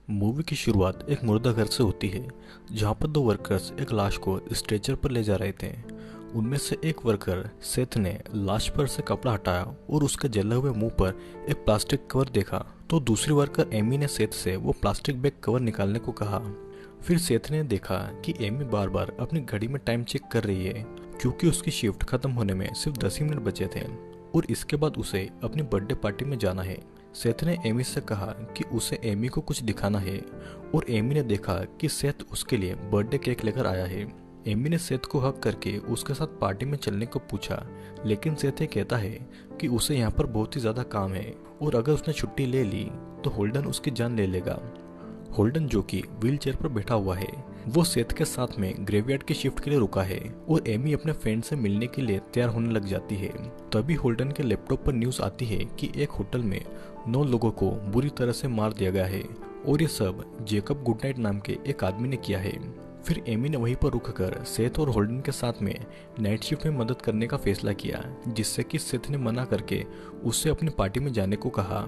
Movie की शुरुआत एक मुर्दा घर से होती है जहां पर दो वर्कर्स एक लाश को स्ट्रेचर पर ले जा रहे थे। उनमें से एक वर्कर सेथ ने लाश पर से कपड़ा हटाया और उसके जले हुए मुंह पर एक प्लास्टिक कवर देखा, तो दूसरी वर्कर एमी ने सेथ से वो प्लास्टिक बैग कवर निकालने को कहा। फिर सेथ ने देखा कि एमी बार बार अपनी घड़ी में टाइम चेक कर रही है क्योंकि उसकी शिफ्ट खत्म होने में सिर्फ 10 ही मिनट बचे थे और इसके बाद उसे अपनी बर्थडे पार्टी में जाना है। सेथ ने एमी से कहा कि उसे एमी को कुछ दिखाना है और एमी ने देखा कि सेथ उसके लिए बर्थडे केक लेकर आया है। एमी ने सेथ को हक करके उसके साथ पार्टी में चलने को पूछा, लेकिन सेथ ये कहता है कि उसे यहाँ पर बहुत ही ज्यादा काम है और अगर उसने छुट्टी ले ली तो होल्डन उसकी जान ले लेगा। होल्डन जो कि व्हील चेयर पर बैठा हुआ है वो सेथ के साथ में ग्रेवयार्ड की शिफ्ट के लिए रुका है और एमी अपने फ्रेंड से मिलने के लिए तैयार होने लग जाती है। तभी होल्डन के लैपटॉप पर न्यूज आती है कि एक होटल में 9 लोगों को बुरी तरह से मार दिया गया है और ये सब जेकब गुडनाइट नाम के एक आदमी ने किया है। फिर एमी ने वहीं पर रुककर सेथ और होल्डन के साथ में नाइट शिफ्ट में मदद करने का फैसला किया, जिससे कि सेथ ने मना करके उससे अपनी पार्टी में जाने को कहा,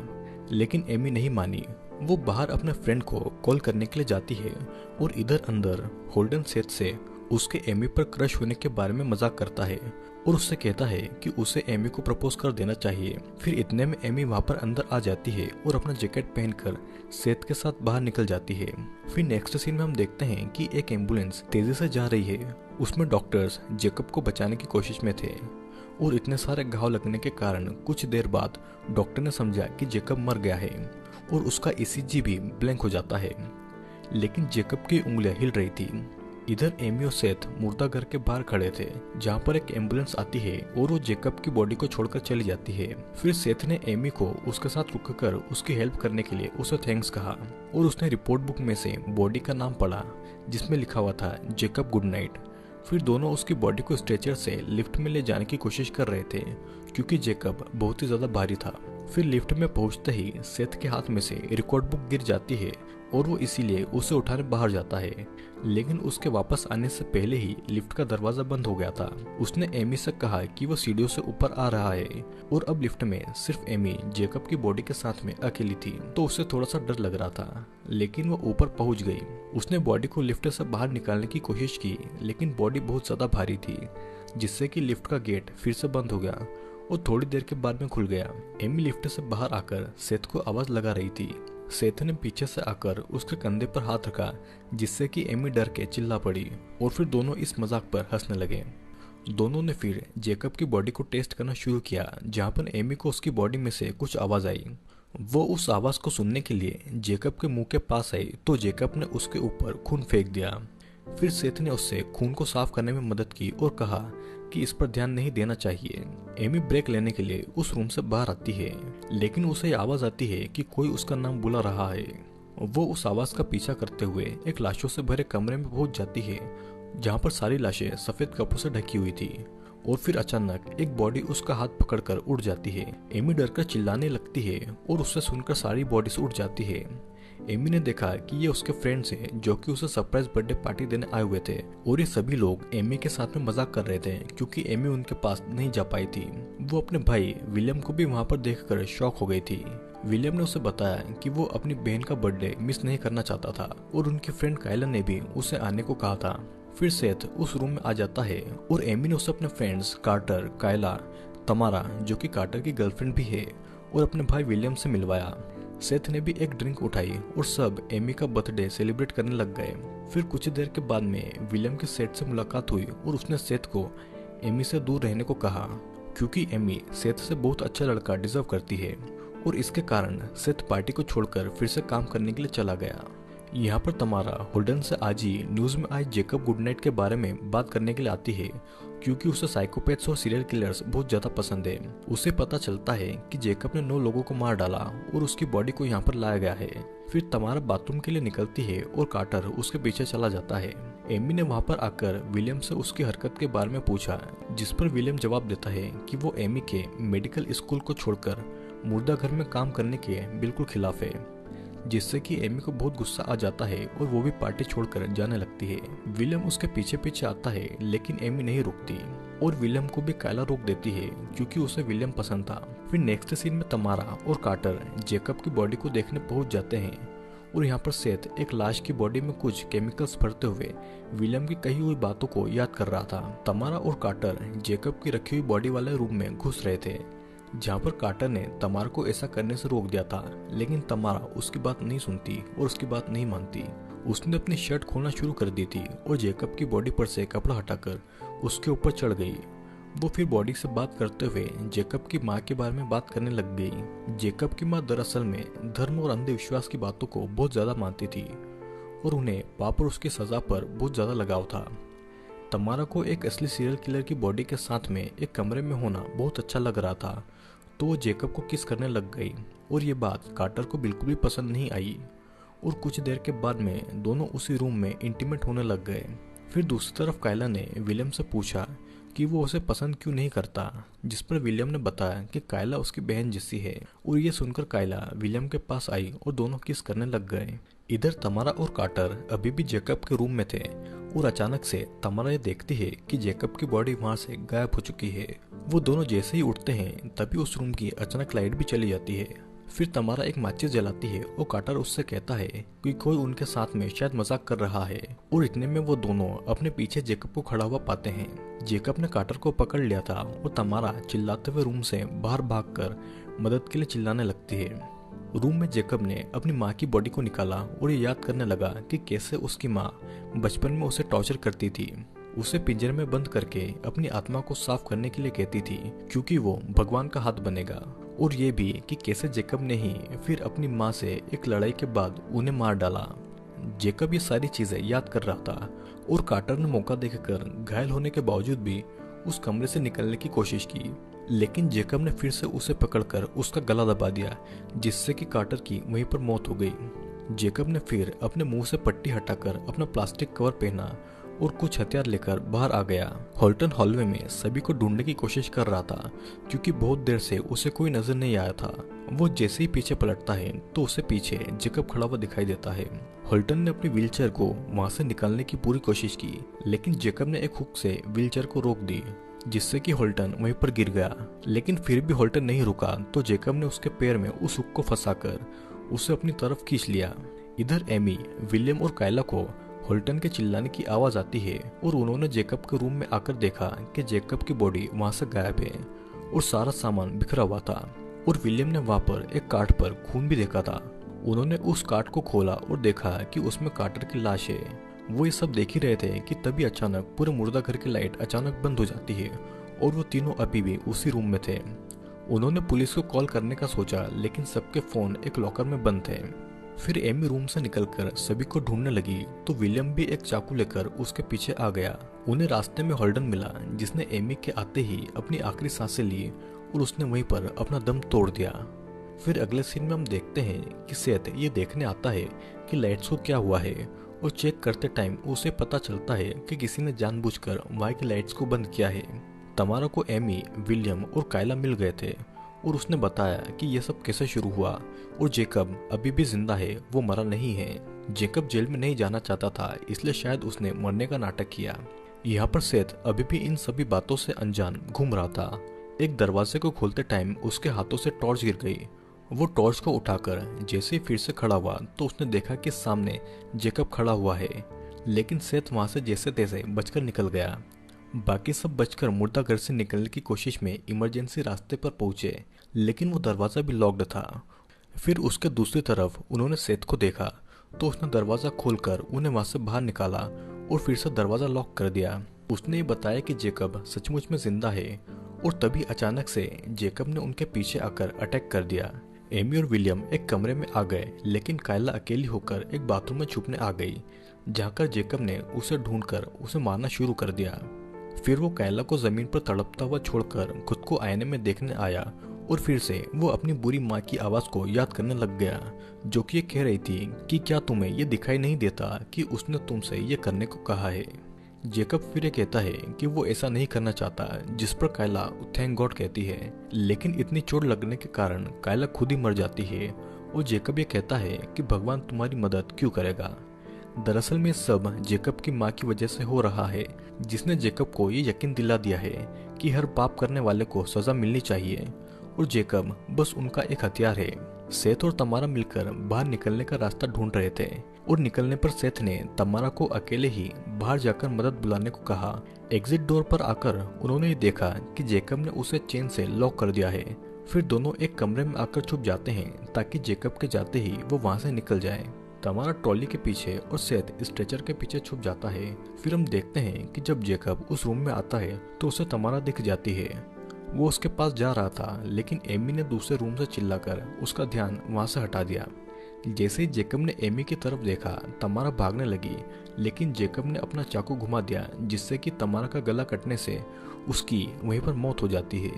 लेकिन एमी नहीं मानी। वो बाहर अपने फ्रेंड को कॉल करने के लिए जाती है और इधर अंदर होल्डन सेथ से उसके एमी पर क्रश होने के बारे में मजाक करता है और उससे कहता है कि उसे एमी को प्रपोज कर देना चाहिए। फिर इतने में एमी वहां पर अंदर आ जाती है और अपना जैकेट पहनकर सेथ के साथ बाहर निकल जाती है। फिर नेक्स्ट सीन में हम देखते हैं कि एक एम्बुलेंस तेजी से जा रही है। उसमें डॉक्टर्स जेकब को बचाने की कोशिश में थे और इतने सारे घाव लगने के कारण कुछ देर बाद डॉक्टर ने समझा कि जेकब मर गया है और उसका ईसीजी भी ब्लैंक हो जाता है, लेकिन जेकब की उंगलियां हिल रही थी। इधर एमी और सेथ मुर्दा घर के बाहर खड़े थे जहां पर एक एम्बुलेंस आती है और वो जेकब की बॉडी को छोड़कर चली जाती है। फिर सेथ ने एमी को उसके साथ रुककर उसकी हेल्प करने के लिए उसे थैंक्स कहा और उसने रिपोर्ट बुक में से बॉडी का नाम पढ़ा जिसमें लिखा हुआ था जेकब गुडनाइट। फिर दोनों उसकी बॉडी को स्ट्रेचर से लिफ्ट में ले जाने की कोशिश कर रहे थे क्योंकि जेकब बहुत ही ज्यादा भारी था। फिर लिफ्ट में पहुंचते ही सेथ के हाथ में से रिकॉर्ड बुक गिर जाती है और वो इसीलिए उसे उठाने बाहर जाता है, लेकिन उसके वापस आने से पहले ही लिफ्ट का दरवाजा बंद हो गया था। उसने एमी से कहा कि वो सीढ़ियों से ऊपर आ रहा है और अब लिफ्ट में सिर्फ एमी जेकब की बॉडी के साथ में अकेली थी, तो उसे थोड़ा सा डर लग रहा था, लेकिन वो ऊपर पहुंच गई। उसने बॉडी को लिफ्ट से बाहर निकालने की कोशिश की, लेकिन बॉडी बहुत ज्यादा भारी थी, जिससे कि लिफ्ट का गेट फिर से बंद हो गया और थोड़ी देर के बाद में खुल गया। एमी लिफ्ट से बाहर आकर सेथ को आवाज लगा रही थी। सेथ ने पीछे से आकर उसके कंधे पर हाथ रखा, जिससे कि एमी डर के चिल्ला पड़ी और फिर दोनों इस मजाक पर हंसने लगे। दोनों ने फिर जेकब की बॉडी को टेस्ट करना शुरू किया, जहां पर एमी को उसकी बॉडी में से कुछ आवाज आई। वो उस आवाज को सुनने के लिए जेकब के मुंह के पास आई तो जेकब ने उसके ऊपर खून फेंक दिया। फिर सेथ ने उससे खून को साफ करने में मदद की और कहा कि इस पर ध्यान नहीं देना चाहिए। एमी ब्रेक लेने के लिए उस रूम से बाहर आती है, लेकिन उसे आवाज आती है कि कोई उसका नाम बुला रहा है। वो उस आवाज का पीछा करते हुए एक लाशों से भरे कमरे में पहुंच जाती है, जहां पर सारी लाशें सफेद कपड़ों से ढकी हुई थी और फिर अचानक एक बॉडी उसका हाथ पकड़कर उड़ जाती है। एमी डरकर चिल्लाने लगती है और उससे सुनकर सारी बॉडीज उड़ जाती है। एमी ने देखा कि ये उसके फ्रेंड्स हैं जो कि उसे सरप्राइज बर्थडे पार्टी देने आए हुए थे और ये सभी लोग एमी के साथ में मजाक कर रहे थे क्योंकि एमी उनके पास नहीं जा पाई थी। वो अपने भाई विलियम को भी वहां पर देखकर शॉक हो गई थी। विलियम ने उसे बताया कि वो अपनी बहन का बर्थडे मिस नहीं करना चाहता था और उनकी फ्रेंड कायला ने भी उसे आने को कहा था। फिर सेथ उस रूम में आ जाता है और एमी ने उसे अपने फ्रेंड्स कार्टर, कायला, तमारा जो कि कार्टर की गर्लफ्रेंड भी है और अपने भाई विलियम से मिलवाया। सेथ ने भी एक ड्रिंक उठाई और सब एमी का बर्थडे सेलिब्रेट करने लग गए। फिर कुछ देर के बाद में विलियम के सेथ से मुलाकात हुई और उसने सेथ को एमी से दूर रहने को कहा क्योंकि एमी सेथ से बहुत अच्छा लड़का डिजर्व करती है और इसके कारण सेथ पार्टी को छोड़कर फिर से काम करने के लिए चला गया। यहाँ पर तमारा होल्डन से आज ही न्यूज में आए जेकब गुडनाइट के बारे में बात करने के लिए आती है क्योंकि उसे साइकोपैथ्स और सीरियल किलर्स बहुत ज्यादा पसंद है। उसे पता चलता है कि जेकब ने 9 लोगों को मार डाला और उसकी बॉडी को यहाँ पर लाया गया है। फिर तमारा बाथरूम के लिए निकलती है और कार्टर उसके पीछे चला जाता है। एमी ने वहां पर आकर विलियम से उसकी हरकत के बारे में पूछा, जिस पर विलियम जवाब देता है कि वो एमी के मेडिकल स्कूल को छोड़कर मुर्दा घर में काम करने के बिल्कुल खिलाफ है, जिससे कि एमी को बहुत गुस्सा आ जाता है और वो भी पार्टी छोड़कर जाने लगती है। विलियम उसके पीछे पीछे आता है, लेकिन एमी नहीं रुकती और विलियम को भी कायला रोक देती है क्योंकि उसे विलियम पसंद था। फिर नेक्स्ट सीन में तमारा और कार्टर जेकब की बॉडी को देखने पहुंच जाते हैं और यहाँ पर सेथ एक लाश की बॉडी में कुछ केमिकल्स भरते हुए विलियम की कही हुई बातों को याद कर रहा था। तमारा और कार्टर जेकब की रखी हुई बॉडी वाले रूम में घुस रहे थे, जहाँ पर कार्टर ने तमारा को ऐसा करने से रोक दिया था, लेकिन तमारा उसकी बात नहीं सुनती और उसकी बात नहीं मानती। उसने अपनी शर्ट खोलना शुरू कर दी थी और जेकब की बॉडी पर से कपड़ा हटाकर उसके ऊपर चढ़ गई। वो फिर बॉडी से बात करते हुए जेकब की माँ के बारे में बात करने लग गई। जेकब की माँ दरअसल में धर्म और अंधविश्वास की बातों को बहुत ज़्यादा मानती थी और उन्हें पाप और उसकी सज़ा पर बहुत ज़्यादा लगाव था। तमारा को एक असली सीरियल किलर की बॉडी के साथ में एक कमरे में होना बहुत अच्छा लग रहा था, तो वो जेकब को किस करने लग गई और ये बात कार्टर को बिल्कुल भी पसंद नहीं आई और कुछ देर के बाद में दोनों उसी रूम में इंटीमेट होने लग गए। फिर दूसरी तरफ कायला ने विलियम से पूछा कि वो उसे पसंद क्यों नहीं करता, जिस पर विलियम ने बताया कि कायला उसकी बहन जैसी है और ये सुनकर कायला विलियम के पास आई और दोनों किस करने लग गए। इधर तमारा और कार्टर अभी भी जेकब के रूम में थे और अचानक से तमारा ये देखती है कि जेकब की बॉडी वहां से गायब हो चुकी है। वो दोनों जैसे ही उठते हैं तभी उस रूम की अचानक लाइट भी चली जाती है। फिर तमारा एक माचिस जलाती है और कार्टर उससे कहता है कि कोई उनके साथ में शायद मजाक कर रहा है और इतने में वो दोनों अपने पीछे जेकब को खड़ा हुआ पाते हैं। जेकब ने कार्टर को पकड़ लिया था और तमारा चिल्लाते हुए रूम से बाहर भागकर मदद के लिए चिल्लाने लगती है। रूम में जेकब ने अपनी माँ की बॉडी को निकाला और ये याद करने लगा कि कैसे उसकी माँ बचपन में उसे टॉर्चर करती थी, उसे पिंजरे में बंद करके अपनी आत्मा को साफ करने के लिए कहती थी क्योंकि वो भगवान का हाथ बनेगा, और ये भी कि कैसे जेकब ने ही फिर अपनी माँ से एक लड़ाई के बाद उन्हें मार डाला। जेकब ये सारी चीजें याद कर रहा था और कार्टर ने मौका देखकर घायल होने के बावजूद भी उस कमरे से निकलने की कोशिश की, लेकिन जेकब ने फिर से उसे पकड़कर उसका गला दबा दिया, जिससे कि कार्टर की वहीं पर मौत हो गई। जेकब ने फिर अपने मुंह से पट्टी हटाकर अपना प्लास्टिक कवर पहना और कुछ हथियार लेकर बाहर आ गया। होल्टन हॉलवे में सभी को ढूंढने की कोशिश कर रहा था क्योंकि बहुत देर से उसे कोई नजर नहीं आया था। वो जैसे ही पीछे पलटता है तो उसे पीछे जेकब खड़ा हुआ दिखाई देता है। होल्टन ने अपनी व्हीलचेयर को वहां से निकालने की पूरी कोशिश की, लेकिन जेकब ने एक हुक से व्हीलचेयर को रोक दी, जिससे कि होल्टन वहीं पर गिर गया। लेकिन फिर भी होल्टन नहीं रुका तो जेकब ने उसके पैर में उस हुक को फंसाकर उसे अपनी तरफ खींच लिया। इधर एमी, विलियम और कायला को होल्टन के चिल्लाने की आवाज आती है और उन्होंने जेकब के रूम में आकर देखा कि जेकब की बॉडी वहां से गायब है और सारा सामान बिखरा हुआ था, और विलियम ने वहां पर एक कार्ड पर खून भी देखा था। उन्होंने उस कार्ड को खोला और देखा कि उसमें कार्टर की लाश है। वो ये सब देख ही रहे थे कि तभी अचानक पूरे मुर्दा घर की लाइट अचानक बंद हो जाती है और वो तीनों अभी भी उसी रूम में थे। उन्होंने पुलिस को कॉल करने का सोचा, लेकिन सबके फोन एक लॉकर में बंद थे। फिर एमी रूम से निकलकर सभी को ढूंढने लगी तो विलियम भी एक चाकू लेकर उसके पीछे आ गया। उन्हें रास्ते में होल्डन मिला, जिसने एमी के आते ही अपनी आखिरी सांसें ली और उसने वहीं पर अपना दम तोड़ दिया। फिर अगले सीन में हम देखते हैं कि सेथ ये देखने आता है कि लाइट्स को क्या हुआ है, और चेक करते टाइम उसे पता चलता है कि किसी ने जानबूझकर वहां की लाइट्स को बंद किया है। तमारा को एमी, विलियम और कायला मिल गए थे और उसने बताया कि यह सब कैसे शुरू हुआ और जेकब अभी भी जिंदा है, वो मरा नहीं है। जेकब जेल में नहीं जाना चाहता था, इसलिए शायद उसने मरने का नाटक किया। यहाँ पर सेथ अभी भी इन सभी बातों से अनजान घूम रहा था। एक दरवाजे को खोलते टाइम उसके हाथों से टॉर्च गिर गई। वो टॉर्च को उठाकर जैसे ही फिर से खड़ा हुआ तो उसने देखा कि सामने जेकब खड़ा हुआ है, लेकिन सेथ वहां से जैसे तैसे बचकर निकल गया। बाकी सब बचकर मुर्दा घर से निकलने की कोशिश में इमरजेंसी रास्ते पर पहुंचे, लेकिन वो दरवाजा भी लॉक्ड था। फिर उसके दूसरी तरफ उन्होंने सेथ को देखा तो उसने दरवाजा खोलकर उन्हें वहां से बाहर निकाला और फिर से दरवाजा लॉक कर दिया। उसने ये बताया कि जेकब सचमुच में जिंदा है, और तभी अचानक से जेकब ने उनके पीछे आकर अटैक कर दिया। एमी और विलियम एक कमरे में आ गए, लेकिन कायला अकेली होकर एक बाथरूम में छुपने आ गई, जहाँ कर जेकब ने उसे ढूंढकर उसे मारना शुरू कर दिया। फिर वो कायला को जमीन पर तड़पता हुआ छोड़कर खुद को आईने में देखने आया और फिर से वो अपनी बुरी माँ की आवाज को याद करने लग गया, जो कि ये कह रही थी कि क्या तुम्हें ये दिखाई नहीं देता कि उसने तुमसे ये करने को कहा है। जेकब फिर ये कहता है कि वो ऐसा नहीं करना चाहता, जिस पर कायला थैंक गॉड कहती है, लेकिन इतनी चोट लगने के कारण कायला खुद ही मर जाती है और जेकब ये कहता है कि भगवान तुम्हारी मदद क्यों करेगा। दरअसल में सब जेकब की माँ की वजह से हो रहा है, जिसने जेकब को ये यकीन दिला दिया है कि हर पाप करने वाले को सजा मिलनी चाहिए और जेकब बस उनका एक हथियार है। सेथ और तमारा मिलकर बाहर निकलने का रास्ता ढूंढ रहे थे और निकलने पर सेथ ने तमारा को अकेले ही बाहर जाकर मदद बुलाने को कहा। एग्जिट डोर पर आकर उन्होंने ये देखा कि जेकब ने उसे चेन से लॉक कर दिया है। फिर दोनों एक कमरे में आकर छुप जाते हैं ताकि जेकब के जाते ही वो वहां से निकल जाए। तमारा ट्रॉली के पीछे और सेथ स्ट्रेचर के पीछे छुप जाता है। फिर हम देखते हैं कि जब जेकब उस रूम में आता है तो उसे तमारा दिख जाती है। वो उसके पास जा रहा था, लेकिन एमी ने दूसरे रूम से चिल्लाकर उसका ध्यान वहां से हटा दिया। जैसे ही जेकब ने एमी की तरफ देखा, तमारा भागने लगी, लेकिन जेकब ने अपना चाकू घुमा दिया जिससे कि तमारा का गला कटने से उसकी वहीं पर मौत हो जाती है।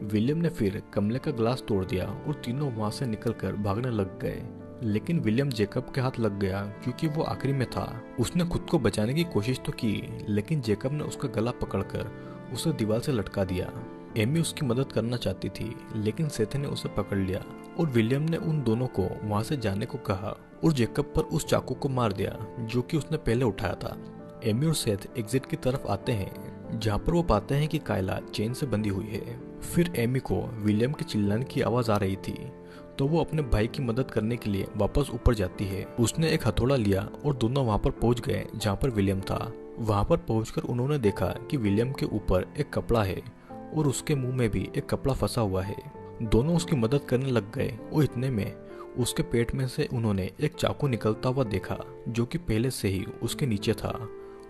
विलियम ने फिर कमरे का ग्लास तोड़ दिया और तीनों वहां से निकलकर भागने लग गए, लेकिन विलियम जेकब के हाथ लग गया क्योंकि वो आखिरी में था। उसने खुद को बचाने की कोशिश तो की, लेकिन जेकब ने उसका गला पकड़कर उसे दीवार से लटका दिया। एमी उसकी मदद करना चाहती थी, लेकिन सेथ ने उसे पकड़ लिया और विलियम ने उन दोनों को वहां से जाने को कहा और जेकब पर उस चाकू को मार दिया जो कि उसने पहले उठाया था। एमी और सेथ एग्जिट की तरफ आते हैं जहां पर वो पाते हैं कि कायला चेन से बंधी हुई है। फिर एमी को विलियम के चिल्लाने की आवाज आ रही थी, तो वो अपने भाई की मदद करने के लिए वापस ऊपर जाती है। उसने एक हथौड़ा लिया और दोनों वहां पर पहुंच गए जहां पर विलियम था। वहां पर पहुंचकर उन्होंने देखा कि विलियम के ऊपर एक कपड़ा है और उसके मुंह में भी एक कपड़ा फंसा हुआ है। दोनों उसकी मदद करने लग गए और इतने में उसके पेट में से उन्होंने एक चाकू निकलता हुआ देखा जो कि पहले से ही उसके नीचे था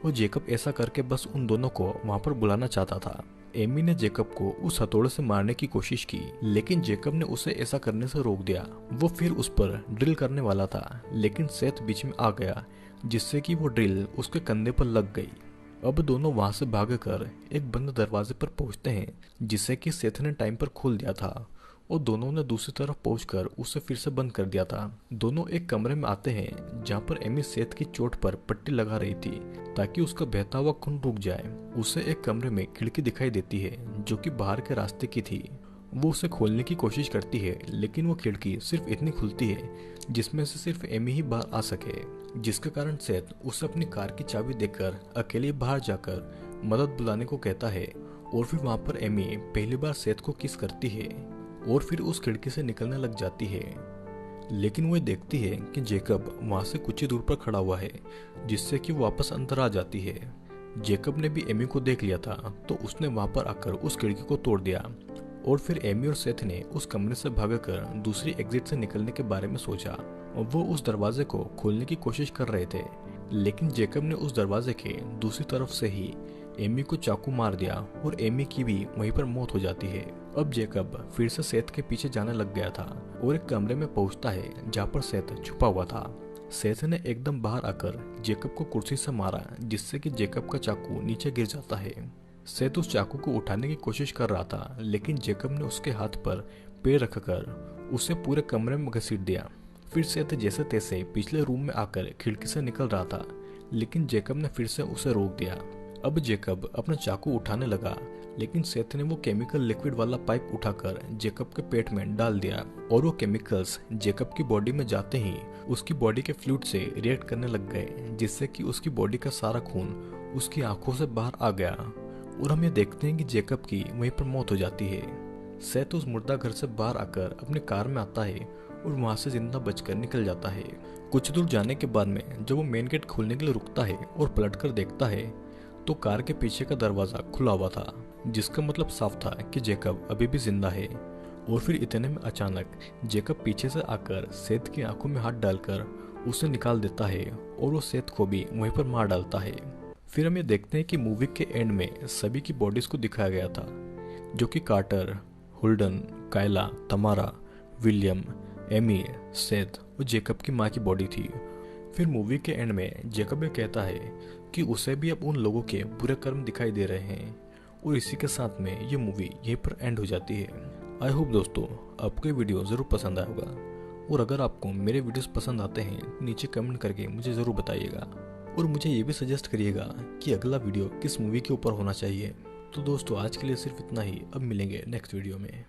और जेकब ऐसा करके बस उन दोनों को वहां पर बुलाना चाहता था। एमी ने जेकब को उस हथौड़े से मारने की कोशिश की, लेकिन जेकब ने उसे ऐसा करने से रोक दिया। वो फिर उस पर ड्रिल करने वाला था, लेकिन सेथ बीच में आ गया जिससे कि वो ड्रिल उसके कंधे पर लग गई। अब दोनों वहां से भागकर एक बंद दरवाजे पर पहुंचते हैं जिसे कि सेथ ने टाइम पर खोल दिया था और दोनों ने दूसरी तरफ पहुंचकर उसे फिर से बंद कर दिया था। दोनों एक कमरे में आते हैं जहां पर एमी सेथ की चोट पर पट्टी लगा रही थी ताकि उसका बहता हुआ खून रुक जाए। उसे एक कमरे में खिड़की दिखाई देती है जो कि बाहर के रास्ते की थी। वो उसे खोलने की कोशिश करती है, लेकिन वो खिड़की सिर्फ इतनी खुलती है जिसमें से सिर्फ एमी ही बाहर आ सके, जिसके कारण सेथ उसे अपनी कार की चाबी देकर अकेले बाहर जाकर मदद बुलाने को कहता है। और फिर वहां पर एमी पहली बार सेथ को किस करती है और फिर उस खिड़की से निकलने लग जाती है, लेकिन वो देखती है कि जेकब वहां से कुछ ही दूर पर खड़ा हुआ है, जिससे कि वो वापस अंदर आ जाती है। जेकब ने भी एमी को देख लिया था, तो उसने वहां पर आकर उस खिड़की को तोड़ दिया और फिर एमी और सेथ ने उस कमरे से भागकर दूसरी एग्जिट से निकलने के बारे में सोचा और वो उस दरवाजे को खोलने की कोशिश कर रहे थे, लेकिन जेकब ने उस दरवाजे के दूसरी तरफ से ही एमी को चाकू मार दिया और एमी की भी वहीं पर मौत हो जाती है। अब जेकब फिर से सेथ के पीछे जाने लग गया था और एक कमरे में पहुंचता है जहाँ पर सेथ छुपा हुआ था। सेथ ने एकदम बाहर आकर जेकब को कुर्सी से मारा जिससे कि जेकब का चाकू नीचे गिर जाता है। सेथ उस चाकू को उठाने की कोशिश कर रहा था, लेकिन जेकब ने उसके हाथ पर पैर रखकर उसे पूरे कमरे में घसीट दिया। फिर सेथ जैसे तैसे पिछले रूम में आकर खिड़की से निकल रहा था, लेकिन जेकब ने फिर से उसे रोक दिया। अब जेकब अपना चाकू उठाने लगा, लेकिन सेथ ने वो केमिकल लिक्विड वाला पाइप उठाकर जेकब के पेट में डाल दिया और वो केमिकल्स जेकब की बॉडी में जाते ही उसकी बॉडी के फ्लूइड से रिएक्ट करने लग गए, जिससे कि उसकी बॉडी का सारा खून उसकी आंखों से बाहर आ गया और हम ये देखते हैं कि जेकब की वहीं पर मौत हो जाती है। सेथ उस मुर्दा घर से बाहर आकर अपनी कार में आता है और वहां से जिंदा बचकर निकल जाता है। कुछ दूर जाने के बाद में जब वो मेन गेट खोलने के लिए रुकता है और पलटकर देखता है तो कार के पीछे का दरवाजा खुला हुआ था, जिसका मतलब साफ था कि जेकब अभी भी जिंदा है। और फिर इतने में अचानक जेकब पीछे से आकर सेथ की आंखों में हाथ डालकर उसे निकाल देता है और वो सेथ को भी वहीं पर मार डालता है। फिर हम ये देखते हैं कि मूवी के एंड में सभी की बॉडीज को दिखाया गया था, जो कि कार्टर, होल्डन, कायला, तमारा, विलियम, एमी, सेथ और जेकब की माँ की बॉडी थी। फिर मूवी के एंड में जेकब ये कहता है कि उसे भी अब उन लोगों के बुरे कर्म दिखाई दे रहे हैं और इसी के साथ में ये मूवी यहीं पर एंड हो जाती है। आई होप दोस्तों आपको ये वीडियो ज़रूर पसंद आया होगा, और अगर आपको मेरे वीडियोस पसंद आते हैं नीचे कमेंट करके मुझे ज़रूर बताइएगा और मुझे ये भी सजेस्ट करिएगा कि अगला वीडियो किस मूवी के ऊपर होना चाहिए। तो दोस्तों आज के लिए सिर्फ इतना ही, अब मिलेंगे नेक्स्ट वीडियो में।